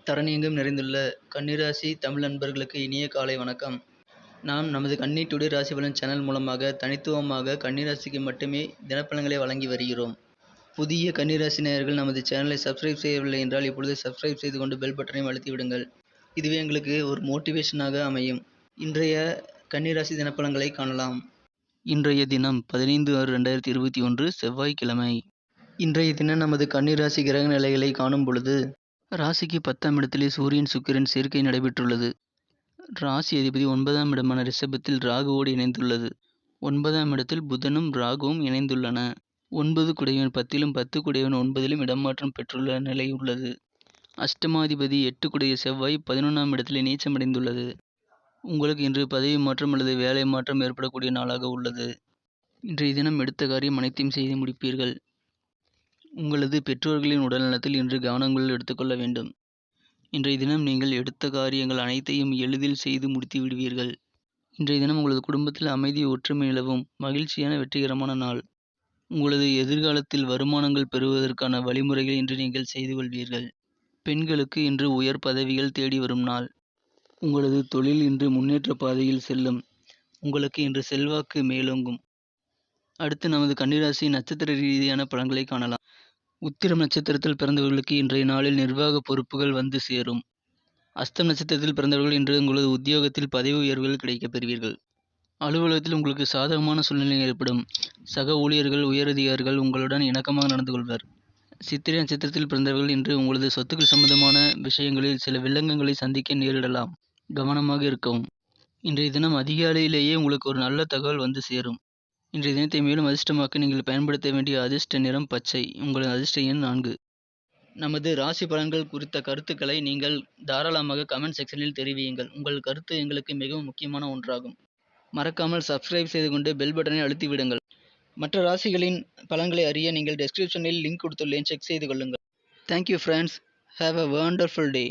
தரணியெங்கும் நிறைந்துள்ள கன்னிராசி தமிழ் நண்பர்களுக்கு இனிய காலை வணக்கம். நாம் நமது கன்னி டுடே ராசி பலன் சேனல் மூலமாக தனித்துவமாக கன்னிராசிக்கு மட்டுமே தினப்பலன்களை வழங்கி வருகிறோம். புதிய கன்னிராசி நேயர்கள் நமது சேனலை சப்ஸ்கிரைப் செய்யவில்லை என்றால் இப்பொழுது சப்ஸ்கிரைப் செய்து கொண்டு பெல் பட்டனையும் அழுத்தி விடுங்கள். இதுவே எங்களுக்கு ஒரு மோட்டிவேஷனாக அமையும். இன்றைய கன்னிராசி தினப்பலன்களை காணலாம். இன்றைய தினம் 15/6/2021 செவ்வாய்க்கிழமை. இன்றைய தினம் நமது கன்னிராசி கிரக நிலைகளை காணும் பொழுது ராசிக்கு 10ஆம் இடத்திலே சூரியன் சுக்கிரன் சேர்க்கை நடைபெற்றுள்ளது. ராசி அதிபதி 9ஆம் இடமான ரிஷபத்தில் ராகுவோடு இணைந்துள்ளது. 9ஆம் இடத்தில் புதனும் ராகுவும் இணைந்துள்ளன. 9 குடையவன் 10லும் 10 குடையவன் 9லும் இடமாற்றம் பெற்றுள்ள நிலை உள்ளது. அஷ்டமாதிபதி 8 குடைய செவ்வாய் 11ஆம் இடத்திலே நீச்சமடைந்துள்ளது. உங்களுக்கு இன்று பதவி மாற்றம் அல்லது வேலை மாற்றம் ஏற்படக்கூடிய நாளாக உள்ளது. இன்றைய தினம் எடுத்த காரியம் அனைத்தையும் செய்து முடிப்பீர்கள். உங்களது பெற்றோர்களின் உடல்நலத்தில் இன்று கவனங்கள் எடுத்துக்கொள்ள வேண்டும். இன்றைய தினம் நீங்கள் எடுத்த காரியங்கள் அனைத்தையும் எளிதில் செய்து முடித்து விடுவீர்கள். இன்றைய தினம் உங்களது குடும்பத்தில் அமைதி ஒற்றுமை நிலவும் மகிழ்ச்சியான வெற்றிகரமான நாள். உங்களது எதிர்காலத்தில் வருமானங்கள் பெறுவதற்கான வழிமுறைகளை இன்று நீங்கள் செய்து கொள்வீர்கள். பெண்களுக்கு இன்று உயர் பதவிகள் தேடி வரும் நாள். உங்களது தொழில் இன்று முன்னேற்ற பாதையில் செல்லும். உங்களுக்கு இன்று செல்வாக்கு மேலோங்கும். அடுத்து நமது கன்னிராசி நட்சத்திர ரீதியான பலன்களை காணலாம். உத்திரம் நட்சத்திரத்தில் பிறந்தவர்களுக்கு இன்றைய நாளில் நிர்வாக பொறுப்புகள் வந்து சேரும். அஸ்தம் நட்சத்திரத்தில் பிறந்தவர்கள் இன்று உங்களது உத்தியோகத்தில் பதவி உயர்வுகள் கிடைக்கப் பெறுவீர்கள். அலுவலகத்தில் உங்களுக்கு சாதகமான சூழ்நிலை ஏற்படும். சக ஊழியர்கள் உயரதிகாரிகள் உங்களுடன் இணக்கமாக நடந்து கொள்வர். சித்திரை நட்சத்திரத்தில் பிறந்தவர்கள் இன்று உங்களது சொத்துக்கள் சம்பந்தமான விஷயங்களில் சில வில்லங்கங்களை சந்திக்க நேரிடலாம். கவனமாக இருக்கவும். இன்றைய தினம் அதிகாலையிலேயே உங்களுக்கு ஒரு நல்ல தகவல் வந்து சேரும். இன்றைய தினத்தை மேலும் அதிர்ஷ்டமாக்க நீங்கள் பயன்படுத்த வேண்டிய அதிர்ஷ்ட நிறம் பச்சை. உங்களது அதிர்ஷ்ட எண் 4. நமது ராசி பலன்கள் குறித்த கருத்துக்களை நீங்கள் தாராளமாக கமெண்ட் செக்ஷனில் தெரிவியுங்கள். உங்கள் கருத்து எங்களுக்கு மிகவும் முக்கியமான ஒன்றாகும். மறக்காமல் சப்ஸ்கிரைப் செய்து கொண்டு பெல் பட்டனை அழுத்தி விடுங்கள். மற்ற ராசிகளின் பலன்களை அறிய நீங்கள் டெஸ்கிரிப்ஷனில் லிங்க் கொடுத்துள்ளேன், செக் செய்து கொள்ளுங்கள். Thank you friends. Have a wonderful day.